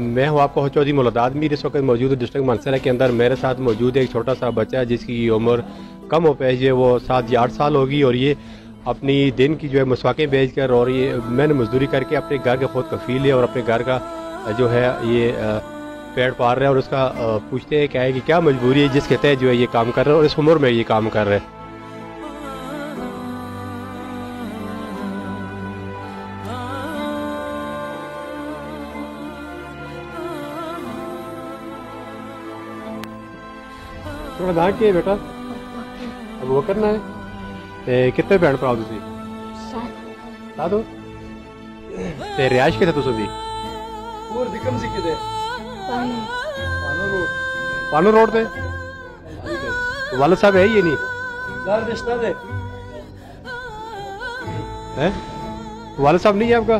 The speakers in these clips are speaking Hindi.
मैं हूँ आपका चौधरी मौलूद आदमी। इस वक्त मौजूद डिस्ट्रिक्ट मानसरा के अंदर मेरे साथ मौजूद है एक छोटा सा बच्चा जिसकी उम्र कम हो पैज है, वो 7 या 8 साल होगी और ये अपनी दिन की जो है मसवाकें बेच कर और ये मैंने मजदूरी करके अपने घर के खुद कफील है और अपने घर का जो है ये पेड़ पाल रहे हैं और उसका पूछते हैं क्या है कि क्या मजबूरी है जिसके तहत जो है ये काम कर रहे हैं और इस उम्र में ये काम कर रहे हैं। थोड़ा ध्यान किए बेटा, अब वो करना है। ते कितने भैन भरा तुसी? 7 हो। ते रिहाइश किथे तुसी दी? और दिकम सी किथे? पानो रोड ते। वाले साहब है ये नहीं? दार रिश्ता दे। हैं? वाले साहब नहीं है आपका?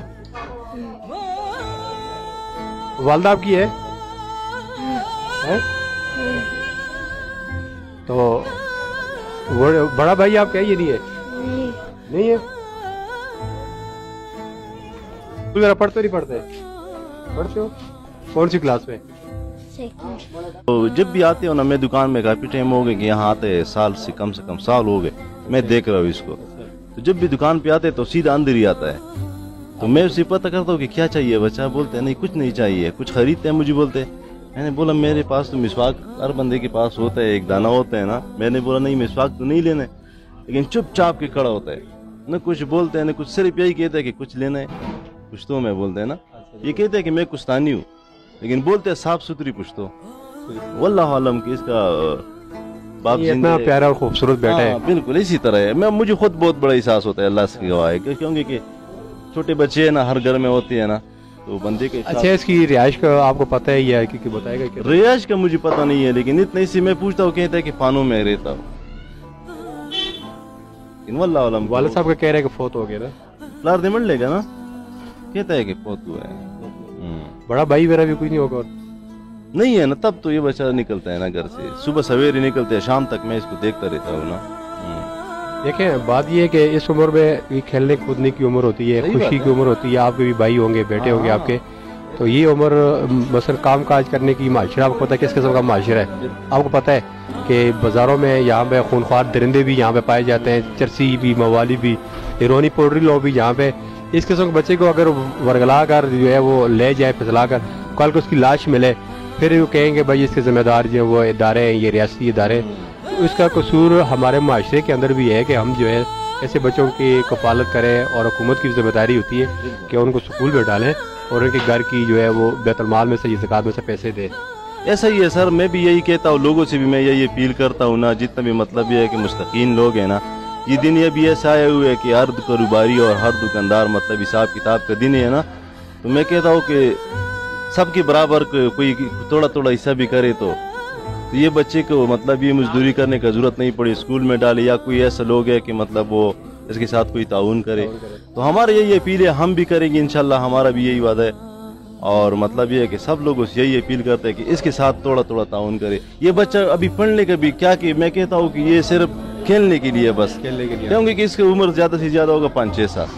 वालदा आपकी है? हैं? तो वो बड़ा भाई आप क्या ये नहीं है? नहीं है। तू जरा पढ़ते नहीं पढ़ते? पढ़ते हो? कौन सी क्लास में? तो जब भी आते हो ना, मैं दुकान में काफी टाइम हो गए कि यहाँ आते साल से कम साल हो गए, मैं देख रहा हूँ इसको। तो जब भी दुकान पे आते तो सीधा अंदर ही आता है। तो मैं उससे पता करता हूँ कि क्या चाहिए बच्चा। बोलते नहीं कुछ नहीं चाहिए। कुछ खरीदते हैं मुझे बोलते। मैंने बोला मेरे पास तो मिसवाक हर बंदे के पास होता है, एक दाना होता है ना। मैंने बोला नहीं मिसवाक तो नहीं लेना है, लेकिन चुपचाप के खड़ा होता है, न कुछ बोलते हैं न कुछ, सिर्फ यही कहता है कि कुछ लेना है कुछ तो मैं बोलते हैं ना। ये कहते हैं कि मैं कुश्तानी हूँ, लेकिन बोलते हैं साफ सुथरी कुछ तो। वल्लाह आलम की इसका बाप इतना प्यारा और खूबसूरत बेटा है। बिल्कुल इसी तरह है। मैं मुझे खुद बहुत बड़ा एहसास होता है, अल्लाह से गवाह है, क्योंकि छोटे बच्चे है ना हर घर में होते हैं ना, तो बंदे के। अच्छा, इसकी रिहाइश का आपको पता है या कि बताएगा क्या? रिहाइश का मुझे पता नहीं है, लेकिन इतना इसी मैं पूछता हूँ, कहता है कि पानों में रहता हूँ। वाले साहब का कह रहे हैं कि फोत हो गया ना, फ्लार दे लेगा ना, कहता है कि फोत हुआ है। बड़ा भाई मेरा भी कोई नहीं होगा? नहीं है ना, तब तो ये बच्चा निकलता है ना घर से, सुबह सवेरे निकलते हैं, शाम तक मैं इसको देखता रहता हूँ ना। देखें, बात ये है कि इस उम्र में खेलने कूदने की उम्र होती है, खुशी की उम्र होती है। आपके भी भाई होंगे, बेटे होंगे आपके, तो ये उम्र मसल काम काज करने की माशरा, आपको पता है किस किस्म का माशरा है? आपको पता है कि बाजारों में यहाँ पे खूनख्वार दरिंदे भी यहाँ पे पाए जाते हैं, चरसी भी, मवाली भी, हिरोनी पोल्ट्री लोग भी यहाँ पे। इस किस्म के बच्चे को अगर वर्गला कर जो है वो ले जाए, फिसला कर, कल को उसकी लाश मिले, फिर वो कहेंगे भाई इसके जिम्मेदार जो वो इदारे हैं, ये रियासती इदारे। तो इसका कसूर हमारे माशरे के अंदर भी है कि हम जो है ऐसे बच्चों की कफालत करें और हुकूमत की जिम्मेदारी होती है कि उनको स्कूल में डालें और उनके घर की जो है वो बैतुल-माल में से, ज़कात में से पैसे दें। ऐसा ही है सर, मैं भी यही कहता हूँ, लोगों से भी मैं यही अपील करता हूँ ना, जितना भी मतलब ये है कि मुस्तकीन लोग हैं ना, ये दिन ये भी ऐसा आया हुआ है कि हर कारोबारी और हर दुकानदार मतलब हिसाब किताब का दिन है ना। तो मैं कहता हूँ कि सबके बराबर कोई थोड़ा थोड़ा हिस्सा भी करे तो ये बच्चे को मतलब ये मजदूरी करने का जरूरत नहीं पड़े, स्कूल में डाले, या कोई ऐसा लोग है कि मतलब वो इसके साथ कोई ताउन करे। तो हमारा यही अपील है, हम भी करेंगे इंशाल्लाह, हमारा भी यही वादा है। और मतलब ये है कि सब लोगों से यही अपील करते हैं कि इसके साथ थोड़ा थोड़ा ताउन करे। ये बच्चा अभी पढ़ने का भी क्या कि मैं कहता हूँ कि ये सिर्फ खेलने के लिए, बस खेलने के लिए, क्योंकि इसकी उम्र ज्यादा से ज्यादा होगा 5-6 साल।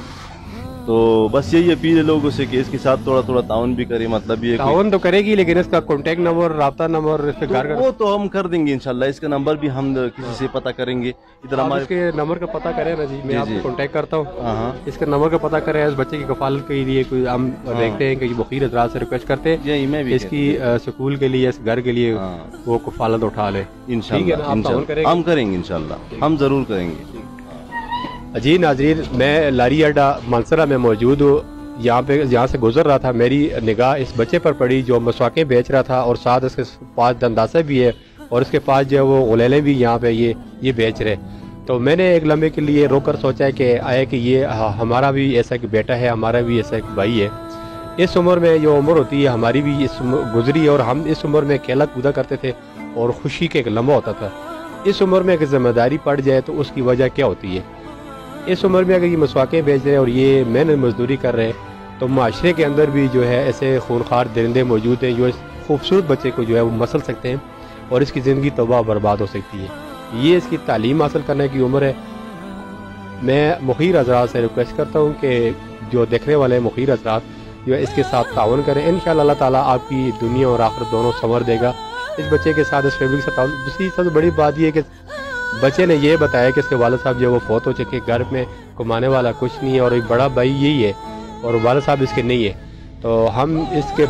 तो बस यही अपील है लोगों से कि इसके साथ थोड़ा थोड़ा ताउन भी करे। मतलब ये ताउन तो करेगी, लेकिन इसका कॉन्टेक्ट नंबर, राब्ता नंबर इसके घर का वो तो हम कर देंगे इंशाल्लाह। इसका नंबर भी हम किसी से पता करेंगे। इधर हमारे इसके नंबर का पता करें ना जी, मैं आपको कॉन्टेक्ट करता हूँ। इसके नंबर का पता करें, इस बच्चे की कफालत के लिए कोई हम देखते हैं कि वकील हजरात से रिक्वेस्ट करते हैं मैं भी इसकी स्कूल के लिए, इस घर के लिए वो कफालत उठा ले। इंशाल्लाह हम करेंगे, इंशाल्लाह हम जरूर करेंगे। जी नाजरीन, मैं लारी अड्डा मानसरा में मौजूद हूँ। यहाँ से गुजर रहा था, मेरी निगाह इस बच्चे पर पड़ी जो मसवाकें बेच रहा था और साथ इसके पास दंदासा भी है और इसके पास जो है वो गुलेले भी यहाँ पे ये बेच रहे। तो मैंने एक लम्हे के लिए रोक कर सोचा है कि आए कि ये हमारा भी ऐसा एक बेटा है, हमारा भी ऐसा एक भाई है। इस उम्र में जो उम्र होती है हमारी भी इस गुजरी, और हम इस उम्र में खेला कूदा करते थे और खुशी का एक लम्हा होता था। इस उम्र में अगर जिम्मेदारी पड़ जाए तो उसकी वजह क्या होती है? इस उम्र में अगर ये मसवाकें बेच रहे हैं और ये मेहनत मजदूरी कर रहे हैं तो माशरे के अंदर भी जो है ऐसे खूनखार दरिंदे मौजूद हैं जो इस खूबसूरत बच्चे को जो है वो मसल सकते हैं और इसकी ज़िंदगी तबाह बर्बाद हो सकती है। ये इसकी तालीम हासिल करने की उम्र है। मैं मुखीर हज़रात से रिक्वेस्ट करता हूँ कि जो देखने वाले मुखीर हज़रात जो है इसके साथ ताउन करें। इंशाअल्लाह अल्लाह ताला आपकी दुनिया और आखिरत दोनों संवर देगा। इस बच्चे के साथ, इस फैमिली के साथ ताउन। दूसरी सबसे बड़ी बात यह है कि बच्चे ने ये बताया कि इसके वालिद साहब जो वो फौत हो चुके, घर में कमाने वाला कुछ नहीं है और एक बड़ा भाई यही है और वालिद साहब इसके नहीं है। तो हम इसके,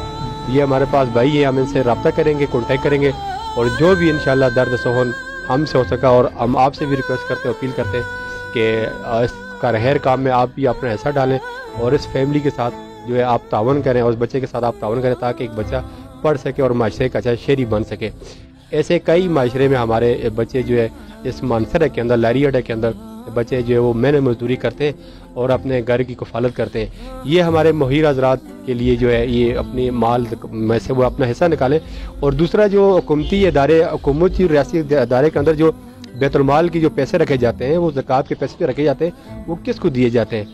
ये हमारे पास भाई है, हम इनसे रब्ता करेंगे, कॉन्टेक्ट करेंगे और जो भी इंशाअल्लाह दर्द सोहन हमसे हो सका, और हम आपसे भी रिक्वेस्ट करते हैं, अपील करते हैं कि इसका रहर काम में आप भी अपना हिस्सा डालें और इस फैमिली के साथ जो है आप तावन करें और उस बच्चे के साथ आप तावन करें ताकि एक बच्चा पढ़ सके और माशरे का अच्छा शहरी बन सके। ऐसे कई माशरे में हमारे बच्चे जो है इस मानसरा के अंदर, लारियाडा के अंदर बच्चे जो है वो मेहनत मजदूरी करते हैं और अपने घर की कफालत करते हैं। ये हमारे मुहीर हज़रात के लिए जो है ये अपने माल में से वो अपना हिस्सा निकालें। और दूसरा जो हुकूमती इदारे, हुकूमती रियासी इदारे के अंदर जो बैतुलमाल की जो पैसे रखे जाते हैं, वो ज़कात के पैसे रखे जाते हैं, वो किसको दिए जाते हैं?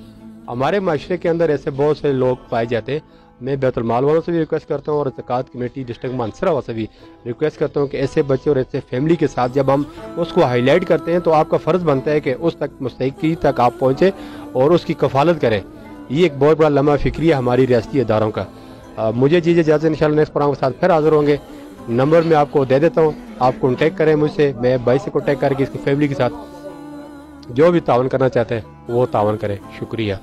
हमारे माशरे के अंदर ऐसे बहुत से लोग पाए जाते हैं। मैं बैतुलमाल वालों से भी रिक्वेस्ट करता हूँ और ज़कात कमेटी डिस्ट्रिक्ट मानसरा वालों से भी रिक्वेस्ट करता हूँ कि ऐसे बच्चे और ऐसे फैमिली के साथ जब हम उसको हाईलाइट करते हैं तो आपका फ़र्ज़ बनता है कि उस तक मुस्तहिकी तक आप पहुँचे और उसकी कफालत करें। ये एक बहुत बड़ा लम्हा फ़िक्री है हमारी रियासती इदारों का। मुझे चीज़ें इजाज़त, इंशाअल्लाह नेक्स्ट प्रोग्राम के साथ फिर हाज़िर होंगे। नंबर मैं आपको दे देता हूँ, आप कॉन्टेक्ट करें मुझसे। मैं भाई से कॉन्टेक्ट करके इसकी फैमिली के साथ जो भी तावन करना चाहते हैं वो तावन करें। शुक्रिया।